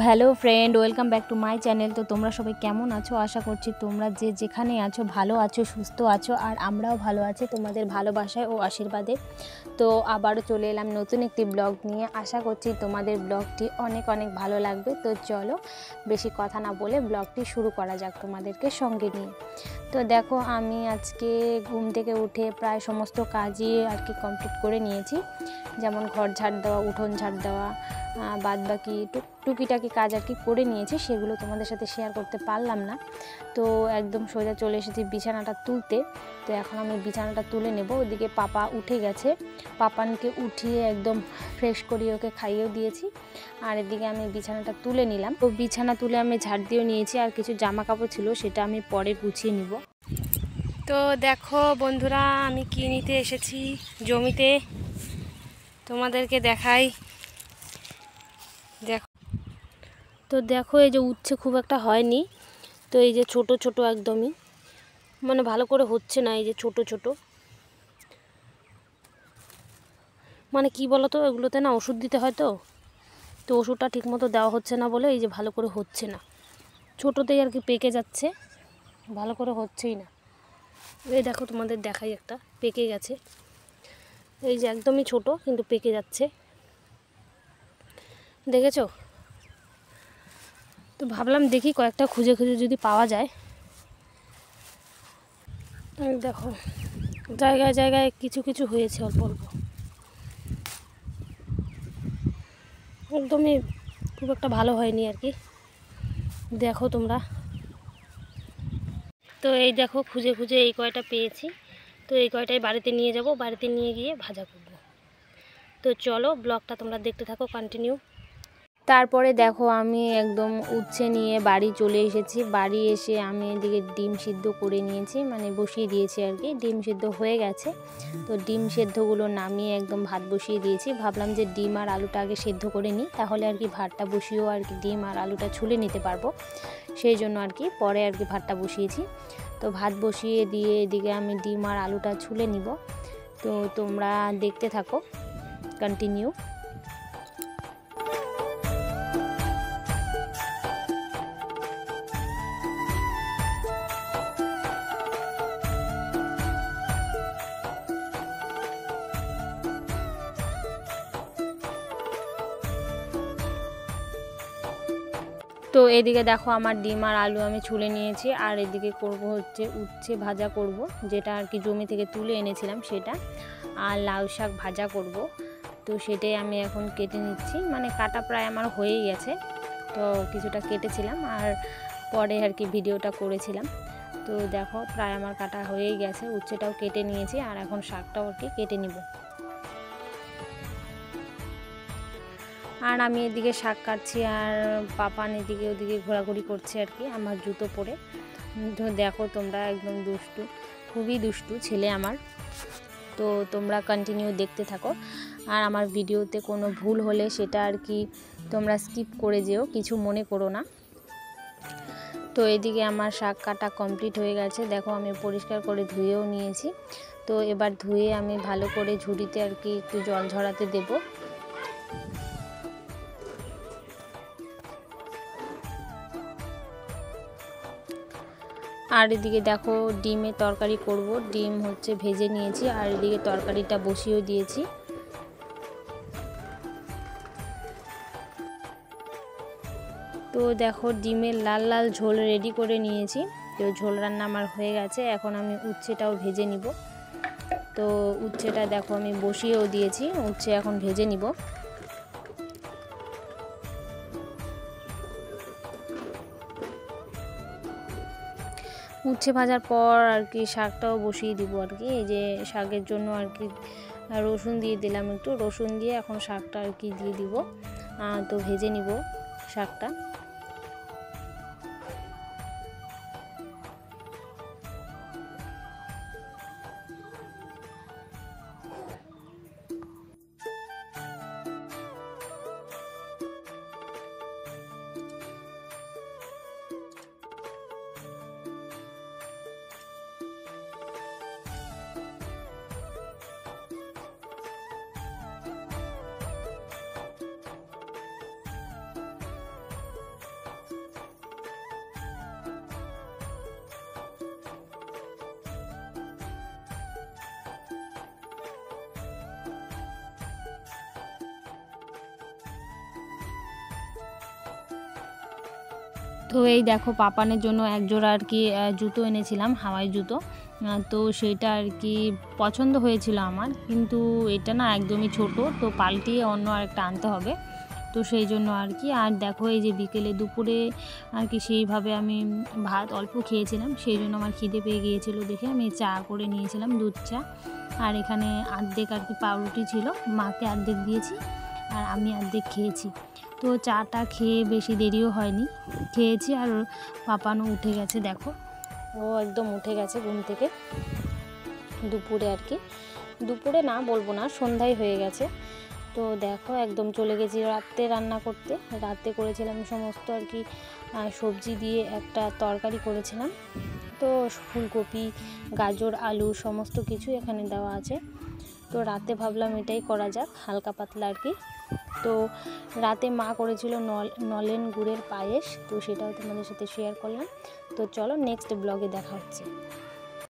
Hello friend, welcome back to my channel. তো তোমরা সবাই কেমন আছো? আশা করছি তোমরা যে যেখানে আছো ভালো আছো, সুস্থ আছো, আর আমরাও ভালো আছি তোমাদের ভালোবাসায় ও আশীর্বাদে। তো আবারও চলে এলাম নতুন একটি ব্লগ নিয়ে। আশা করছি তোমাদের ব্লগটি অনেক অনেক ভালো লাগবে। তো চলো বেশি কথা না বলে ব্লগটি শুরু করা যাক তোমাদেরকে সঙ্গে নিয়ে। তো দেখো, আমি আজকে ঘুম থেকে উঠে প্রায় সমস্ত কাজই আর কি কমপ্লিট করে নিয়েছি। যেমন ঘর ঝাড় দেওয়া, উঠোন ঝাড় দেওয়া, বাদ বাকি টুকিটাকি কাজ আর কি করে নিয়েছি। সেগুলো তোমাদের সাথে শেয়ার করতে পারলাম না। তো একদম সোজা চলে এসেছি বিছানাটা তুলতে। তো এখন আমি বিছানাটা তুলে নেব। ওদিকে পাপা উঠে গেছে, পাপানকে উঠিয়ে একদম ফ্রেশ করিয়ে ওকে খাইয়েও দিয়েছি। আর এদিকে আমি বিছানাটা তুলে নিলাম। তো বিছানা তুলে আমি ঝাড় দিয়েও নিয়েছি। আর কিছু জামা কাপড় ছিল, সেটা আমি পরে গুছিয়ে নিব। তো দেখো বন্ধুরা, আমি কি নিতে এসেছি জমিতে, তোমাদেরকে দেখাই। দেখো, তো দেখো এই যে উচ্ছে খুব একটা হয়নি। তো এই যে ছোট ছোট একদমই, মানে ভালো করে হচ্ছে না। এই যে ছোট ছোট, মানে কি বলো তো, এগুলোতে না ওষুধ দিতে হয়। তো ওষুধটা ঠিকমতো দেওয়া হচ্ছে না বলে এই যে ভালো করে হচ্ছে না। ছোটোতেই আর কি পেকে যাচ্ছে, ভালো করে হচ্ছেই না। এই দেখো তোমাদের দেখাই, একটা পেকে গেছে। এই যে একদমই ছোট, কিন্তু পেকে যাচ্ছে, দেখেছো? তো ভাবলাম দেখি কয়েকটা খুঁজে খুঁজে যদি পাওয়া যায়। দেখো জায়গায় জায়গায় কিছু কিছু হয়েছে, অল্প অল্প, একদমই খুব একটা ভালো হয়নি আর কি। দেখো তোমরা, তো এই দেখো খুঁজে খুঁজে এই কয়টা পেয়েছি। তো এই কয়টাই বাড়িতে নিয়ে যাব, বাড়িতে নিয়ে গিয়ে ভাজা করব। তো চলো ব্লগটা তোমরা দেখতে থাকো কন্টিনিউ। তারপরে দেখো আমি একদম উচ্ছে নিয়ে বাড়ি চলে এসেছি। বাড়ি এসে আমি এদিকে ডিম সিদ্ধ করে নিয়েছি, মানে বসিয়ে দিয়েছি আর কি। ডিম সিদ্ধ হয়ে গেছে। তো ডিম সেদ্ধগুলো নামিয়ে একদম ভাত বসিয়ে দিয়েছি। ভাবলাম যে ডিম আর আলুটা আগে সেদ্ধ করে নিই, তাহলে আর কি ভাতটা বসিয়েও আর কি ডিম আর আলুটা ছুলে নিতে পারবো। সেই জন্য আর কি পরে আর কি ভাতটা বসিয়েছি। তো ভাত বসিয়ে দিয়ে এদিকে আমি ডিম আর আলুটা ছুলে নিব। তো তোমরা দেখতে থাকো কন্টিনিউ। তো এদিকে দেখো আমার ডিম আর আলু আমি ছুলে নিয়েছি। আর এদিকে করব হচ্ছে উচ্ছে ভাজা করব, যেটা আর কি জমি থেকে তুলে এনেছিলাম সেটা। আর লাউ শাক ভাজা করব। তো সেটাই আমি এখন কেটে নিচ্ছি, মানে কাটা প্রায় আমার হয়েই গেছে। তো কিছুটা কেটেছিলাম আর পরে আর কি ভিডিওটা করেছিলাম। তো দেখো প্রায় আমার কাটা হয়েই গেছে, উচ্ছেটাও কেটে নিয়েছি। আর এখন শাকটাও আর কি কেটে নিব। আর আমি এদিকে শাক কাটছি, আর পাপান এদিকে ওদিকে ঘোরাঘুরি করছে আর কি আমার জুতো পরে। তো দেখো তোমরা, একদম দুষ্টু, খুবই দুষ্টু ছেলে আমার। তো তোমরা কন্টিনিউ দেখতে থাকো। আর আমার ভিডিওতে কোনো ভুল হলে সেটা আর কি তোমরা স্কিপ করে যেও, কিছু মনে করো না। তো এদিকে আমার শাক কাটা কমপ্লিট হয়ে গেছে। দেখো আমি পরিষ্কার করে ধুয়েও নিয়েছি। তো এবার ধুয়ে আমি ভালো করে ঝুড়িতে আর কি একটু জল ঝরাতে দেবো। আর এদিকে দেখো ডিমের তরকারি করব। ডিম হচ্ছে ভেজে নিয়েছি, আর এদিকে তরকারিটা বসিয়েও দিয়েছি। তো দেখো ডিমের লাল লাল ঝোল রেডি করে নিয়েছি। তো ঝোল রান্না আমার হয়ে গেছে। এখন আমি উচ্ছেটাও ভেজে নিব। তো উচ্ছেটা দেখো আমি বসিয়েও দিয়েছি, উচ্ছে এখন ভেজে নিব। উচ্ছে ভাজার পর আর কি শাকটাও বসিয়ে দিব আর কি। এই যে শাকের জন্য আর কি রসুন দিয়ে দিলাম, একটু রসুন দিয়ে এখন শাকটা আর কি দিয়ে দিব। তো ভেজে নিব শাকটা। তো এই দেখো পাপানের জন্য এক জোড়া আর কি জুতো এনেছিলাম, হাওয়াই জুতো। তো সেটা আর কি পছন্দ হয়েছিল আমার, কিন্তু এটা না একদমই ছোট, তো পাল্টিয়ে অন্য আরেকটা আনতে হবে। তো সেই জন্য আর কি। আর দেখো এই যে বিকেলে দুপুরে আর কি সেইভাবে আমি ভাত অল্প খেয়েছিলাম, সেই জন্য আমার খিদে পেয়ে গিয়েছিল দেখে আমি চা করে নিয়েছিলাম, দুধ চা। আর এখানে অর্ধেক আর কি পাউরুটি ছিল, মাকে অর্ধেক দিয়েছি আর আমি অর্ধেক খেয়েছি। তো চাটা খেয়ে বেশি দেরিও হয়নি, খেয়েছি। আর পাপানও উঠে গেছে, দেখো ও একদম উঠে গেছে ঘুম থেকে দুপুরে আর কি। দুপুরে না বলবো না, সন্ধ্যায় হয়ে গেছে। তো দেখো একদম চলে গেছি রাতে রান্না করতে। রাতে করেছিলাম সমস্ত আর কি সবজি দিয়ে একটা তরকারি করেছিলাম। তো ফুলকপি, গাজর, আলু সমস্ত কিছু এখানে দেওয়া আছে। তো রাতে ভাবলাম এটাই করা যাক, হালকা পাতলা আর কি। তো রাতে মা করেছিল নলেন গুড়ের পায়েস, তো সেটাও তোমাদের সাথে শেয়ার করলাম। তো চলো নেক্সট ব্লগে দেখা হচ্ছে।